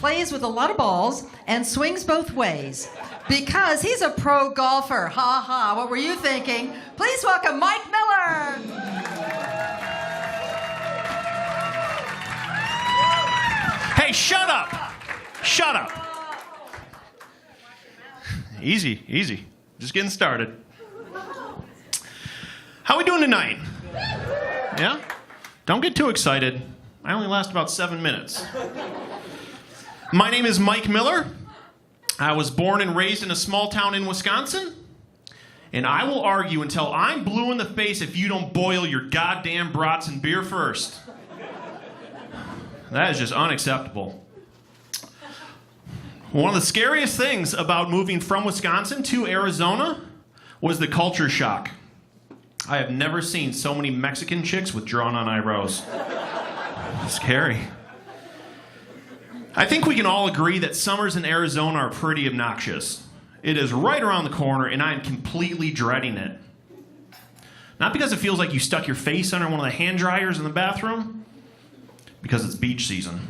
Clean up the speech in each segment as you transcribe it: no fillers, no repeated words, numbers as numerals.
plays with a lot of balls and swings both ways. Because he's a pro golfer. Ha ha, what were you thinking? Please welcome Mike Miller. Hey, shut up. Shut up. Easy, easy. Just getting started. How we doing tonight? Yeah? Don't get too excited. I only last about 7 minutes. My name is Mike Miller. I was born and raised in a small town in Wisconsin. And I will argue until I'm blue in the face if you don't boil your goddamn brats and beer first. That is just unacceptable. One of the scariest things about moving from Wisconsin to Arizona was the culture shock. I have never seen so many Mexican chicks with drawn-on eyebrows. Scary. I think we can all agree that summers in Arizona are pretty obnoxious. It is right around the corner, and I am completely dreading it. Not because it feels like you stuck your face under one of the hand dryers in the bathroom, because it's beach season.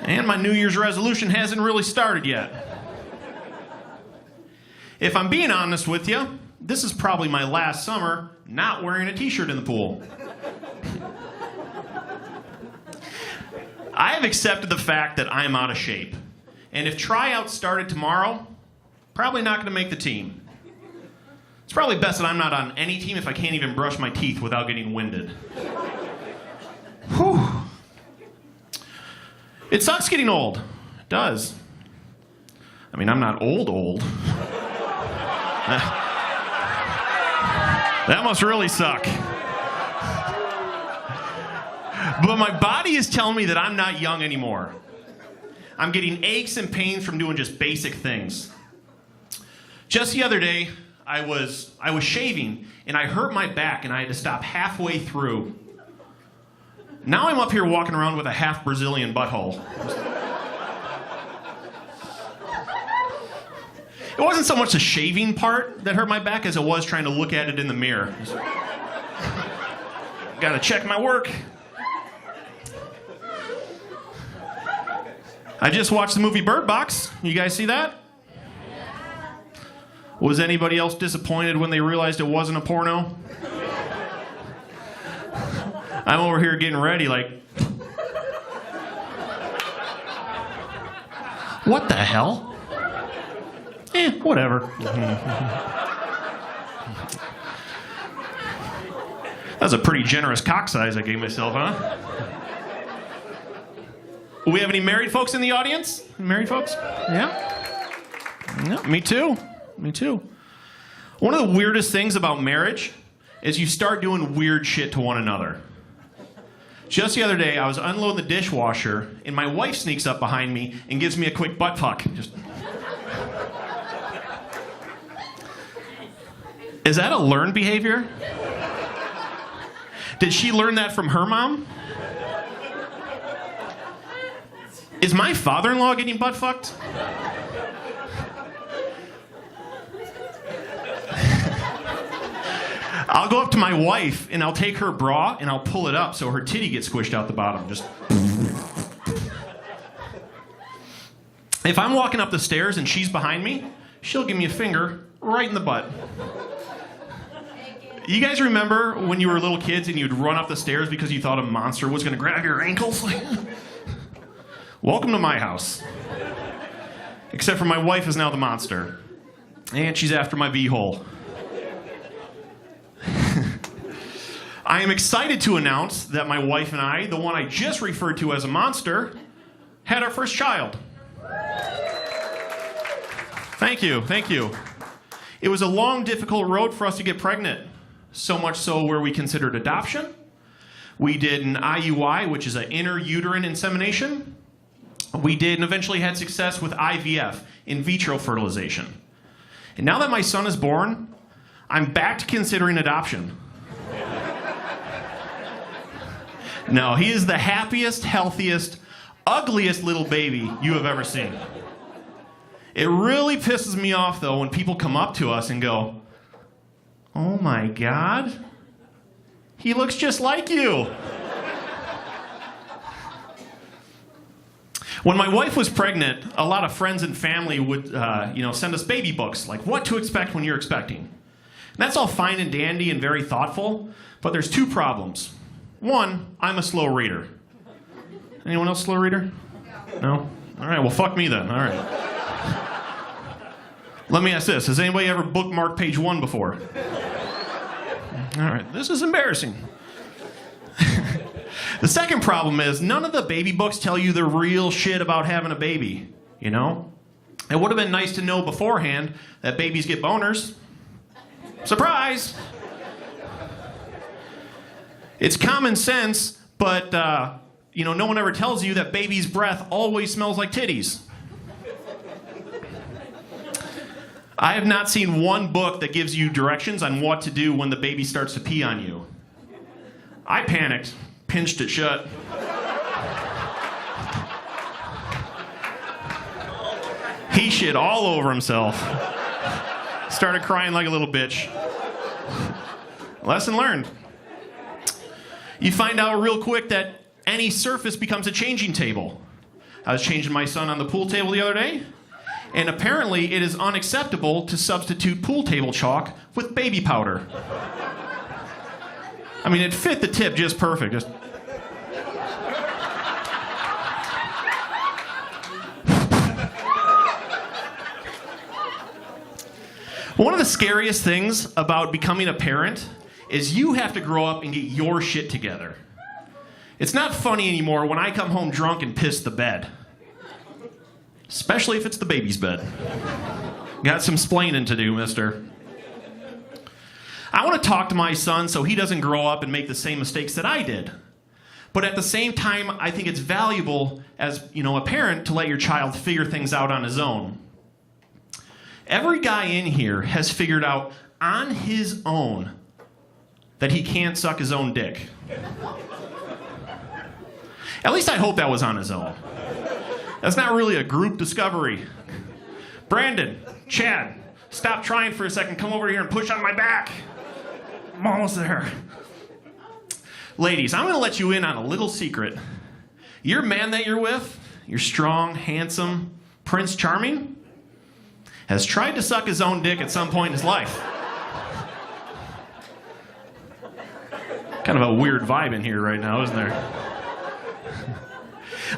And my New Year's resolution hasn't really started yet. If I'm being honest with you, this is probably my last summer not wearing a t-shirt in the pool. I have accepted the fact that I am out of shape. And if tryouts started tomorrow, probably not going to make the team. It's probably best that I'm not on any team if I can't even brush my teeth without getting winded. Whew. It sucks getting old. It does. I mean, I'm not old. That must really suck. But my body is telling me that I'm not young anymore. I'm getting aches and pains from doing just basic things. Just the other day, I was shaving, and I hurt my back, and I had to stop halfway through. Now I'm up here walking around with a half Brazilian butthole. It wasn't so much the shaving part that hurt my back as it was trying to look at it in the mirror. Gotta check my work. I just watched the movie Bird Box. You guys see that? Was anybody else disappointed when they realized it wasn't a porno? I'm over here getting ready like, what the hell? Whatever. That's a pretty generous cock size I gave myself, huh? We have any married folks in the audience? Married folks? Yeah? Yeah, me too. Me too. One of the weirdest things about marriage is you start doing weird shit to one another. Just the other day, I was unloading the dishwasher, and my wife sneaks up behind me and gives me a quick butt fuck. Just... Is that a learned behavior? Did she learn that from her mom? Is my father-in-law getting butt fucked? I'll go up to my wife and I'll take her bra and I'll pull it up so her titty gets squished out the bottom. Just. If I'm walking up the stairs and she's behind me, she'll give me a finger right in the butt. You guys remember when you were little kids and you'd run up the stairs because you thought a monster was going to grab your ankles? Welcome to my house. Except for my wife is now the monster. And she's after my beehole. I am excited to announce that my wife and I, the one I just referred to as a monster, had our first child. Thank you, thank you. It was a long, difficult road for us to get pregnant. So much so where we considered adoption. We did an IUI, which is an intrauterine insemination. We did and eventually had success with IVF, in vitro fertilization. And now that my son is born, I'm back to considering adoption. No, he is the happiest, healthiest, ugliest little baby you have ever seen. It really pisses me off, though, when people come up to us and go, "Oh my God, he looks just like you." When my wife was pregnant, a lot of friends and family would, send us baby books, like what to expect when you're expecting. And that's all fine and dandy and very thoughtful, but there's two problems. One, I'm a slow reader. Anyone else a slow reader? No? All right, well, fuck me then. All right. Let me ask this. Has anybody ever bookmarked page 1 before? All right, this is embarrassing. The second problem is none of the baby books tell you the real shit about having a baby, you know? It would have been nice to know beforehand that babies get boners. Surprise! It's common sense, but, no one ever tells you that baby's breath always smells like titties. I have not seen one book that gives you directions on what to do when the baby starts to pee on you. I panicked, pinched it shut. He shit all over himself. Started crying like a little bitch. Lesson learned. You find out real quick that any surface becomes a changing table. I was changing my son on the pool table the other day, and apparently it is unacceptable to substitute pool table chalk with baby powder. I mean, it fit the tip just perfect. One of the scariest things about becoming a parent is you have to grow up and get your shit together. It's not funny anymore when I come home drunk and piss the bed. Especially if it's the baby's bed. Got some splaining to do, mister. I want to talk to my son so he doesn't grow up and make the same mistakes that I did. But at the same time, I think it's valuable as, a parent to let your child figure things out on his own. Every guy in here has figured out on his own that he can't suck his own dick. At least I hope that was on his own. That's not really a group discovery. Brandon, Chad, stop trying for a second. Come over here and push on my back. I'm almost there. Ladies, I'm going to let you in on a little secret. Your man that you're with, your strong, handsome Prince Charming, has tried to suck his own dick at some point in his life. Kind of a weird vibe in here right now, isn't there?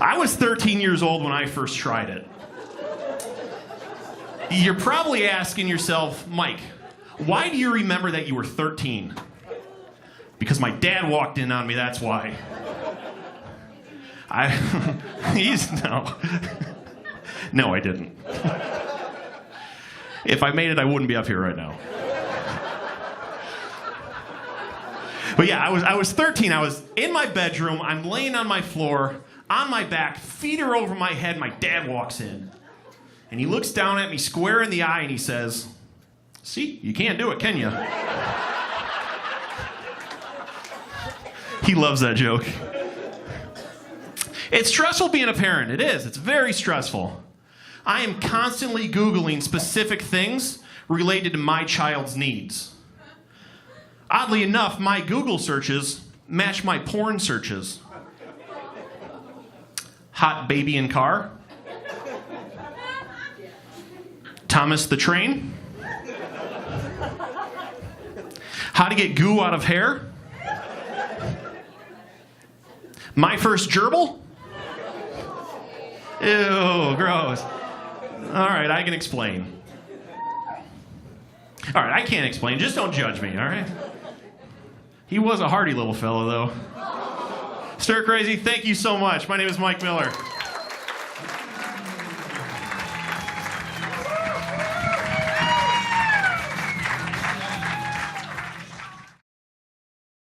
I was 13 years old when I first tried it. You're probably asking yourself, Mike, why do you remember that you were 13? Because my dad walked in on me, that's why. No, I didn't. If I made it, I wouldn't be up here right now. But yeah, I was 13. I was in my bedroom. I'm laying on my floor, on my back, feet are over my head. My dad walks in. And he looks down at me square in the eye and he says, "See, you can't do it, can you?" He loves that joke. It's stressful being a parent. It is. It's very stressful. I am constantly Googling specific things related to my child's needs. Oddly enough, my Google searches match my porn searches. Hot baby in car. Thomas the Train. How to get goo out of hair. My first gerbil. Ew, gross. All right, I can explain. All right, I can't explain. Just don't judge me, all right? He was a hardy little fellow, though. Stir Crazy, thank you so much. My name is Mike Miller.